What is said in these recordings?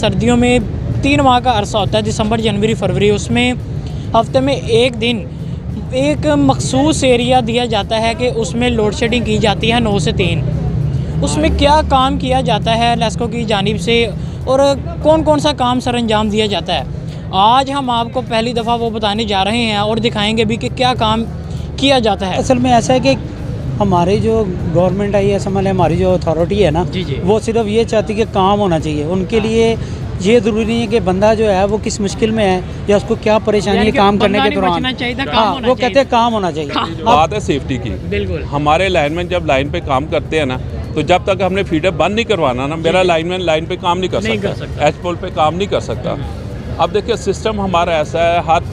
सर्दियों में 3 माह का अरसा होता है, दिसंबर, जनवरी, फरवरी। उसमें हफ्ते में एक दिन एक मखसूस एरिया दिया जाता है कि उसमें लोड शेडिंग की जाती है 9 से 3। उसमें क्या काम किया जाता है लेस्को की जानिब से और कौन कौन सा काम सर अंजाम दिया जाता है, आज हम आपको पहली दफ़ा वो बताने जा रहे हैं और दिखाएंगे भी कि क्या काम किया जाता है। असल में ऐसा है कि हमारी जो गवर्नमेंट आई है, समझ लें हमारी जो अथॉरिटी है ना, जी। वो सिर्फ ये चाहती है कि काम होना चाहिए। उनके लिए ये ज़रूरी नहीं है कि बंदा जो है वो किस मुश्किल में है या उसको क्या परेशानी है काम करने के दौरान। हाँ, वो कहते हैं काम होना चाहिए। बात है सेफ्टी की। बिल्कुल। हमारे लाइनमैन जब लाइन पे काम करते हैं ना, तो जब तक हमने फीडर बंद नहीं करवाना ना, मेरा लाइनमैन लाइन पे काम नहीं कर सकता, एच पोल पे काम नहीं कर सकता। अब देखिए सिस्टम हमारा ऐसा है, हर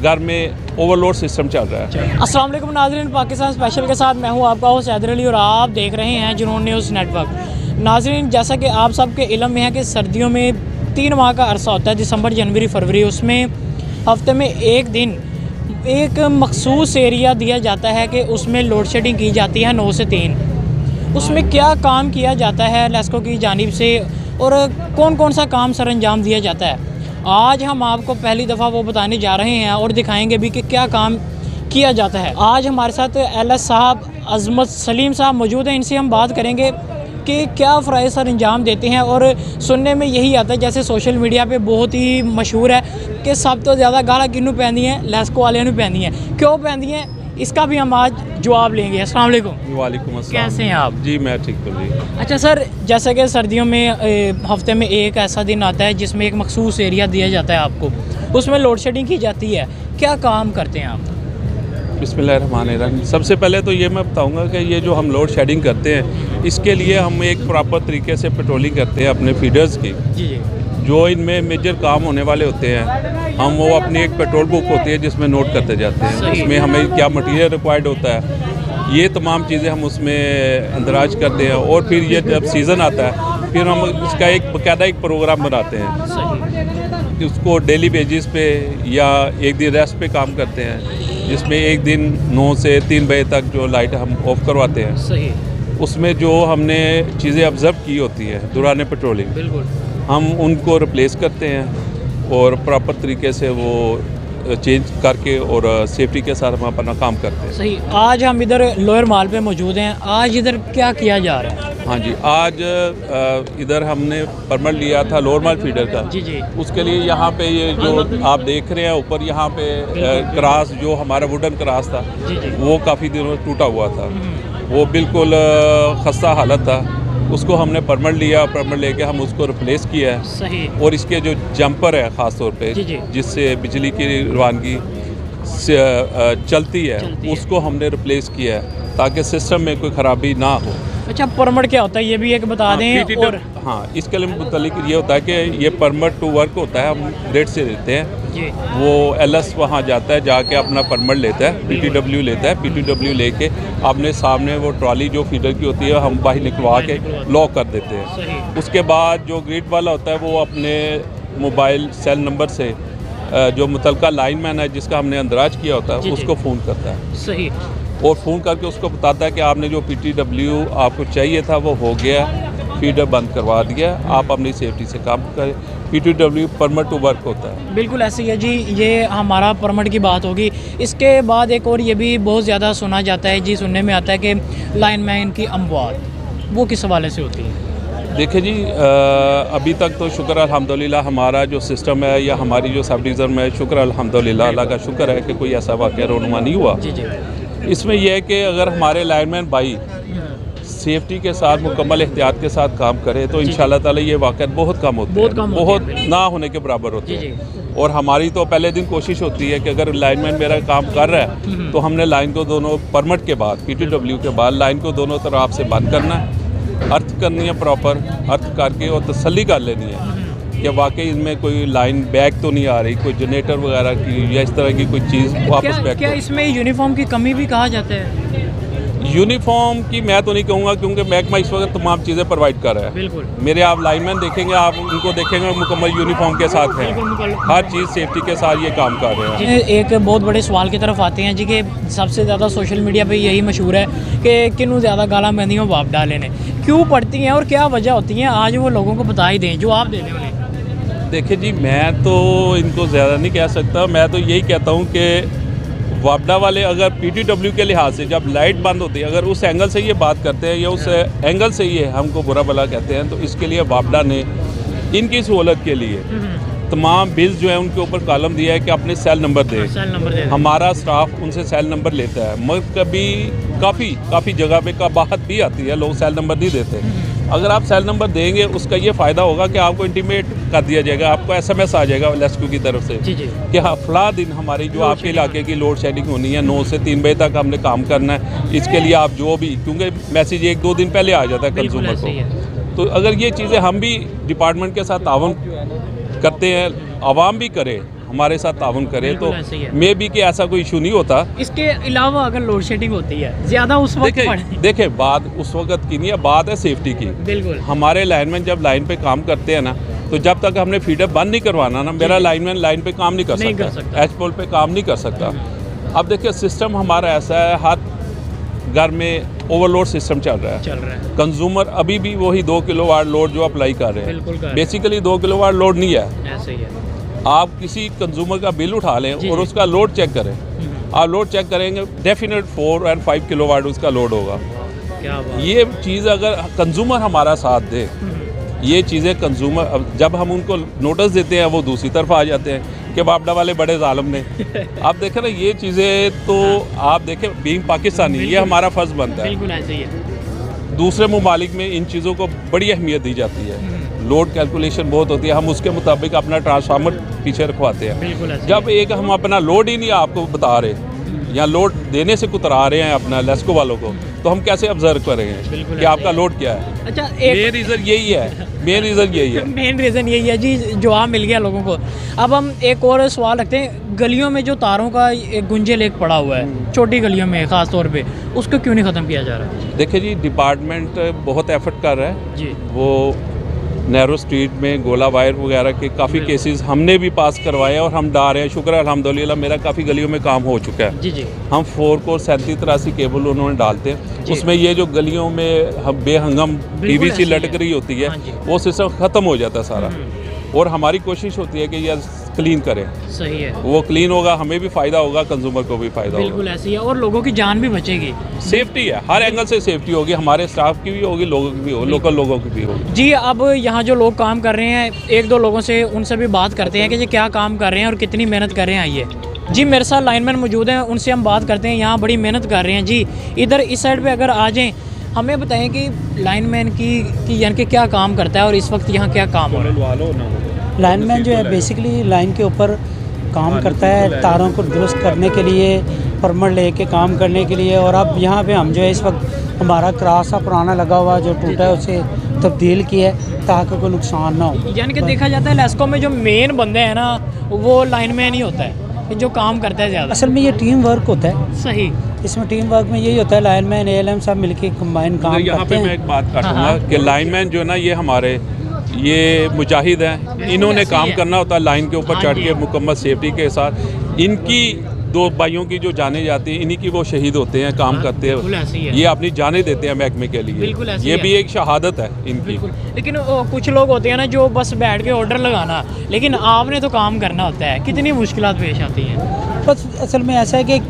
घर में ओवरलोड सिस्टम चल रहा है। अस्सलाम वालेकुम नाज़रीन, पाकिस्तान स्पेशल के साथ मैं हूं आपका होस्ट हैदर अली और आप देख रहे हैं जुनून न्यूज़ नेटवर्क। नाज़रीन, जैसा कि आप सबके इल्म में है कि सर्दियों में 3 माह का अरसा होता है, दिसंबर, जनवरी, फरवरी। उसमें हफ्ते में एक दिन एक मखसूस एरिया दिया जाता है कि उसमें लोड शेडिंग की जाती है 9 से 3। उसमें क्या काम किया जाता है लेस्को की जानिब से और कौन कौन सा काम सर अंजाम दिया जाता है, आज हम आपको पहली दफ़ा वो बताने जा रहे हैं और दिखाएंगे भी कि क्या काम किया जाता है। आज हमारे साथ एलएस साहब, अजमत सलीम साहब मौजूद हैं। इनसे हम बात करेंगे कि क्या फ़राइज़ सर अंजाम देते हैं। और सुनने में यही आता है, जैसे सोशल मीडिया पे बहुत ही मशहूर है कि सब तो ज़्यादा गाला किनू पैंदी हैं, लेस्को वाले नू पैंदी हैं। क्यों पैंदी हैं, इसका भी हम आज जवाब लेंगे। अस्सलाम वालेकुम। वालेकुम अस्सलाम। कैसे हैं आप? जी मैं ठीक हूँ जी। अच्छा सर, जैसे कि सर्दियों में हफ्ते में एक ऐसा दिन आता है जिसमें एक मखसूस एरिया दिया जाता है आपको, उसमें लोड शेडिंग की जाती है, क्या काम करते हैं आप? बिस्मिल्लाहिर्रहमानिर्रहीम। सबसे पहले तो ये मैं बताऊंगा कि ये जो हम लोड शेडिंग करते हैं, इसके लिए हम एक प्रॉपर तरीके से पेट्रोलिंग करते हैं अपने फीडर्स की। जी। जो इनमें मेजर काम होने वाले होते हैं, हम वो अपनी एक पेट्रोल बुक होती है जिसमें नोट करते जाते हैं। उसमें हमें क्या मटेरियल रिक्वायर्ड होता है, ये तमाम चीज़ें हम उसमें अंदराज करते हैं। और फिर ये जब सीज़न आता है, फिर हम इसका एक बाकायदा एक प्रोग्राम बनाते हैं कि उसको डेली बेसिस पे या एक दिन रेस्ट पे काम करते हैं, जिसमें एक दिन 9 से 3 बजे तक जो लाइट हम ऑफ करवाते हैं। सही। उसमें जो हमने चीज़ें ऑब्ज़र्व की होती है दौरान पेट्रोलिंग, बिल्कुल, हम उनको रिप्लेस करते हैं और प्रॉपर तरीके से वो चेंज करके और सेफ्टी के साथ हम अपना काम करते हैं। सही। आज हम इधर लोअर माल पे मौजूद हैं। आज इधर क्या किया जा रहा है? हाँ जी, आज इधर हमने परमिट लिया था लोअर माल फीडर का। जी। उसके लिए यहाँ पे ये जो आप देख रहे हैं ऊपर, यहाँ पे क्रास जो हमारा वुडन क्रास था, वो काफ़ी दिनों टूटा हुआ था, वो बिल्कुल खस्ता हालत था। उसको हमने परमिट लिया, परमिट लेके हम उसको रिप्लेस किया है। सही। और इसके जो जंपर है ख़ास तौर पे, जिससे बिजली की रवानगी से चलती है, उसको हमने रिप्लेस किया है ताकि सिस्टम में कोई ख़राबी ना हो। अच्छा, परमिट क्या होता है ये भी एक बता दें। और हाँ, इसके लिए मुतल्लिक ये होता है कि ये परमिट टू वर्क होता है, हम रेट से देते हैं। वो एलएस वहाँ जाता है, जाके अपना परमिट लेता है, पीटीडब्ल्यू लेता है, पीटीडब्ल्यू लेके अपने सामने वो ट्रॉली जो फीडर की होती है हम बाहर निकलवा के लॉक कर देते हैं। उसके बाद जो ग्रिड वाला होता है वो अपने मोबाइल सेल नंबर से जो मुतल्लिका लाइनमैन है जिसका हमने अंदराज किया होता है, उसको फ़ोन करता है। सही। और फ़ोन करके उसको बताता है कि आपने जो पीटीडब्ल्यू आपको चाहिए था वो हो गया, फीडर बंद करवा दिया, आप अपनी सेफ्टी से काम करें। पीटीडब्ल्यू परमिट टू वर्क होता है। बिल्कुल ऐसे ही है जी, ये हमारा परमिट की बात होगी। इसके बाद एक और ये भी बहुत ज़्यादा सुना जाता है जी, सुनने में आता है कि लाइनमैन की अमवात, वो किस हवाले से होती है? देखिए जी, अभी तक तो शुक्र अल्हम्दुलिल्लाह हमारा जो सिस्टम है या हमारी जो सब डिवीज़न में शुक्र अल्हम्दुलिल्लाह, अल्लाह का शुक्र है कि कोई ऐसा वाक़या रोनुमा नहीं हुआ। जी। इसमें यह है कि अगर हमारे लाइनमैन भाई सेफ्टी के साथ मुकम्मल एहतियात के साथ काम करे तो इंशाल्लाह ताला ये वाक़यात बहुत कम होते हैं, बहुत ना होने के बराबर होते हैं। और हमारी तो पहले दिन कोशिश होती है कि अगर लाइनमैन मेरा काम कर रहा है तो हमने लाइन को दोनों परमिट के बाद, पीटीडब्ल्यू के बाद लाइन को दोनों तरफ से बंद करना है, अर्थ करनी है, प्रॉपर अर्थ करके और तसल्ली कर लेनी है कि वाकई इनमें कोई लाइन बैक तो नहीं आ रही, कोई जनरेटर वगैरह की या इस तरह की कोई चीज़ वापस बैक। क्या इसमें यूनिफॉर्म की कमी भी कहा जाता है? यूनिफॉर्म की मैं तो नहीं कहूँगा, क्योंकि महकमा इस वक्त तमाम चीज़ें प्रोवाइड कर रहा है। बिल्कुल। मेरे आप लाइनमैन देखेंगे, आप उनको देखेंगे मुकम्मल यूनिफॉर्म के साथ हैं, हर चीज़ सेफ्टी के साथ ये काम कर रहे हैं। एक बहुत बड़े सवाल की तरफ आते हैं जी कि सबसे ज़्यादा सोशल मीडिया पे यही मशहूर है कि किन्नू ज़्यादा गाला बंदियों बाप डाले ने क्यों पड़ती हैं और क्या वजह होती हैं, आज वो लोगों को बता ही दें जो आप दे दें उन्हें। देखिए जी, मैं तो इनको ज़्यादा नहीं कह सकता, मैं तो यही कहता हूँ कि वापडा वाले अगर पीटीडब्ल्यू के लिहाज से जब लाइट बंद होती है, अगर उस एंगल से ये बात करते हैं या उस एंगल से ये हमको बुरा भला कहते हैं, तो इसके लिए वापडा ने इनकी सहूलत के लिए तमाम बिल्स जो है उनके ऊपर कॉलम दिया है कि अपने सेल नंबर दें। हमारा स्टाफ उनसे सेल नंबर लेता है, मगर कभी काफ़ी जगह पे कबाहत भी आती है, लोग सेल नंबर नहीं देते। अगर आप सेल नंबर देंगे उसका ये फ़ायदा होगा कि आपको इंटीमेट कर दिया जाएगा, आपको एसएमएस आ जाएगा लेस्क्यू की तरफ से कि हाँ फला दिन हमारी जो आपके इलाके की लोड शेडिंग होनी है, 9 से 3 बजे तक हमने काम करना है, इसके लिए आप जो भी, क्योंकि मैसेज 1-2 दिन पहले आ जाता है कंज्यूमर को, तो अगर ये चीज़ें हम भी डिपार्टमेंट के साथ ताउन करते हैं, आवाम भी करे हमारे साथ ताउन करे, तो मे बी कि ऐसा कोई इशू नहीं होता। इसके अलावा अगर लोड शेडिंग होती है ज़्यादा उस वक्त देखे बात उस वक्त की नहीं है, बात है सेफ्टी की। बिल्कुल। हमारे लाइनमैन जब लाइन पे काम करते हैं ना, तो जब तक हमने फीडर बंद नहीं करवाना ना, मेरा लाइनमैन लाइन पे काम नहीं कर सकता, एच पोल पे काम नहीं कर सकता। अब देखिए सिस्टम हमारा ऐसा है, हर घर में ओवरलोड सिस्टम चल रहा है। कंज्यूमर अभी भी वही 2 किलोवाट लोड जो अप्लाई कर रहे हैं, बेसिकली 2 किलोवाट लोड नहीं है। ऐसे ही है। आप किसी कंज्यूमर का बिल उठा लें और उसका लोड चेक करें, आप लोड चेक करेंगे डेफिनेट 4 और 5 किलोवाट उसका लोड होगा। क्या बात। ये चीज़ अगर कंज्यूमर हमारा साथ दे, ये चीज़ें कंज्यूमर जब हम उनको नोटिस देते हैं वो दूसरी तरफ आ जाते हैं कि वापडा वाले बड़े जालिम ने। आप देखें ना ये चीज़ें, तो आप देखें बीइंग पाकिस्तानी ये हमारा फ़र्ज़ बनता है। बिल्कुल ऐसे ही है। दूसरे ममालिक में इन चीज़ों को बड़ी अहमियत दी जाती है, लोड कैलकुलेशन बहुत होती है, हम उसके मुताबिक अपना ट्रांसफार्मर पीछे रखवाते हैं। जब एक हम अपना लोड ही नहीं आपको बता रहे या लोड देने से कुतरा रहे हैं अपना लेस्को वालों को, तो हम कैसे ऑब्जर्व करेंगे कि आपका लोड क्या है। अच्छा, मेन रीज़न यही है, मेन रीज़न यही है जी, जवाब मिल गया लोगों को। अब हम एक और सवाल रखते हैं, गलियों में जो तारों का एक गुंजे लेक पड़ा हुआ है छोटी गलियों में ख़ास तौर पे, उसको क्यों नहीं ख़त्म किया जा रहा है? देखिए जी, डिपार्टमेंट बहुत एफर्ट कर रहा है जी। वो नैरो स्ट्रीट में गोला वायर वगैरह के काफ़ी केसेस हमने भी पास करवाए और हम डा रहे हैं। शुक्र है अल्हम्दुलिल्लाह, मेरा काफ़ी गलियों में काम हो चुका है। जी। हम 4 कोर 3783 केबल उन्होंने डालते हैं, उसमें ये जो गलियों में हम बेहंगम पीवीसी लटक रही होती है, वो सिस्टम ख़त्म हो जाता है सारा, और हमारी कोशिश होती है कि यह क्लीन करें। सही है। वो क्लीन होगा, हमें भी फ़ायदा होगा, कंज्यूमर को भी फ़ायदा होगा। बिल्कुल ऐसी है, और लोगों की जान भी बचेगी। सेफ्टी है, हर एंगल से सेफ्टी होगी, हमारे स्टाफ की भी होगी, लोगों की भी होगी, लोकल लोगों की भी होगी। जी, अब यहाँ जो लोग काम कर रहे हैं, 1-2 लोगों से उनसे भी बात करते हैं कि ये क्या काम कर रहे हैं और कितनी मेहनत कर रहे हैं। आइए जी, मेरे साथ लाइनमैन मौजूद हैं, उनसे हम बात करते हैं। यहाँ बड़ी मेहनत कर रहे हैं जी। इधर इस साइड पे अगर आ जाएं, हमें बताएं कि लाइनमैन की यानी कि क्या काम करता है और इस वक्त यहाँ क्या काम हो रहा है। लाइनमैन जो है बेसिकली लाइन के ऊपर काम करता है, तारों को दुरुस्त करने के लिए, परमिट लेके काम करने के लिए। और अब यहाँ पे हम जो है इस वक्त हमारा क्रॉस सा पुराना लगा हुआ जो टूटा है उसे तब्दील किया है ताकि कोई नुकसान ना हो। यानी कि देखा जाता है लेस्को में जो मेन बंदे हैं ना, वो लाइनमैन ही होता है जो काम करता है ज़्यादा। असल में ये टीम वर्क होता है। सही। इसमें टीम वर्क में यही होता है, लाइनमैन एएलएम सब मिलके कंबाइन काम करते हैं। यहाँ पे मैं एक बात काटूंगा कि लाइनमैन जो है ना, ये मुजाहिद हैं, इन्होंने काम करना होता है लाइन के ऊपर चढ़ के मुकम्मल सेफ्टी के साथ। इनकी 2 भाइयों की जो जाने जाती हैं, इन्हीं की वो शहीद होते हैं, काम करते हैं, ये अपनी जानें देते हैं महकमे के लिए, ये भी एक शहादत है इनकी। लेकिन कुछ लोग होते हैं ना जो बस बैठ के ऑर्डर लगाना, लेकिन आपने तो काम करना होता है, कितनी मुश्किलात पेश आती हैं। बस असल में ऐसा है कि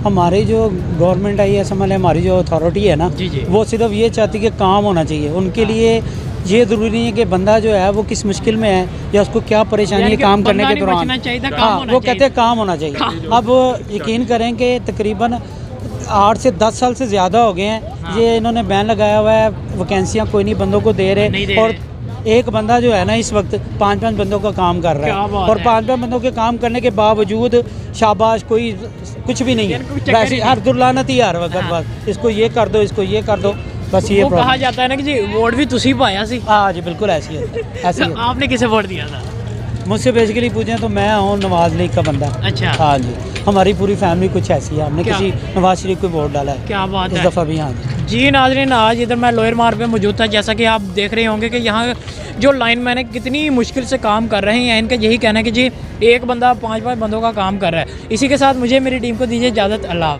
हमारी जो गवर्नमेंट आई है, समझ लें हमारी जो अथॉरिटी है ना, वो सिर्फ ये चाहती है कि काम होना चाहिए। उनके लिए ये ज़रूरी नहीं है कि बंदा जो है वो किस मुश्किल में है या उसको क्या परेशानी है काम करने के दौरान। हाँ, वो कहते हैं काम होना चाहिए। अब यकीन करें कि तकरीबन 8 से 10 साल से ज़्यादा हो गए हैं ये इन्होंने बैन लगाया हुआ है, वैकेंसियाँ कोई नहीं बंदों को दे रहे, और एक बंदा जो है ना इस वक्त 5-5 बंदों का काम कर रहा है, और 5-5 बंदों के काम करने के बावजूद शाबाश कोई कुछ भी नहीं है, वैसे हर दुर्लानत ही हर वक्त बस इसको ये कर दो, इसको ये कर दो, बस ये कहा जाता है ना कि जी वोट भी तुसी पाया सी। हाँ जी, बिल्कुल ऐसी है, ऐसी है। आपने किसे वोट दिया था? मुझसे बेसिकली पूछें तो मैं हूँ नवाज लीग का बंदा। अच्छा। हाँ जी। हमारी पूरी फैमिली कुछ ऐसी है, हमने क्या? किसी नवाज शरीफ को वोट डाला है क्या बात इस है। दफ़ा भी। हाँ जी नाज़रीन, आज इधर मैं लोअर मार्ग पे मौजूद था। जैसा कि आप देख रहे होंगे कि यहाँ जो लाइनमैन है कितनी मुश्किल से काम कर रहे हैं। इनका यही कहना है कि जी एक बंदा 5-5 बंदों का काम कर रहा है। इसी के साथ मुझे मेरी टीम को दीजिए इजाज़त। अल्लाह।